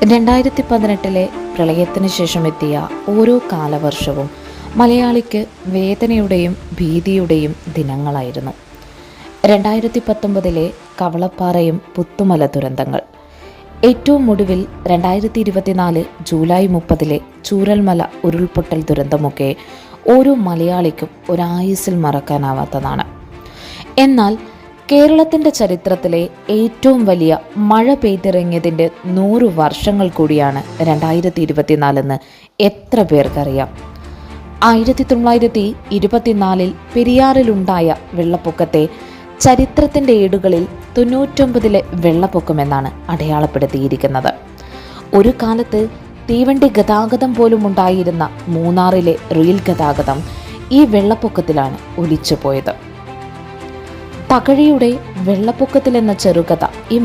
2018 പ്രളയത്തിന് ശേഷം എത്തിയ ഓരോ കാലവർഷവും മലയാളിക്ക് വേദനയുടെയും ഭീതിയുടെയും ദിനങ്ങളായിരുന്നു. 2019 കവളപ്പാറയും പുത്തുമല ദുരന്തങ്ങൾ, ഏറ്റവും ഒടുവിൽ 2024 ജൂലൈ 30 ചൂരൽമല ഉരുൾപൊട്ടൽ ദുരന്തമൊക്കെ ഓരോ മലയാളിക്കും ഒരായുസ്സിൽ മറക്കാനാവാത്തതാണ്. എന്നാൽ കേരളത്തിൻ്റെ ചരിത്രത്തിലെ ഏറ്റവും വലിയ മഴ പെയ്തിറങ്ങിയതിൻ്റെ 100 വർഷങ്ങൾ കൂടിയാണ് 2024 എത്ര പേർക്കറിയാം? 1924 പെരിയാറിലുണ്ടായ വെള്ളപ്പൊക്കത്തെ ചരിത്രത്തിൻ്റെ ഏടുകളിൽ 99 വെള്ളപ്പൊക്കമെന്നാണ് അടയാളപ്പെടുത്തിയിരിക്കുന്നത്. ഒരു കാലത്ത് തീവണ്ടി ഗതാഗതം പോലും ഉണ്ടായിരുന്ന മൂന്നാറിലെ റെയിൽ ഗതാഗതം ഈ വെള്ളപ്പൊക്കത്തിലാണ് ഒലിച്ചുപോയത്. തകഴിയുടെ വെള്ളപ്പൊക്കത്തിലെന്ന ചെറുകഥ ഈ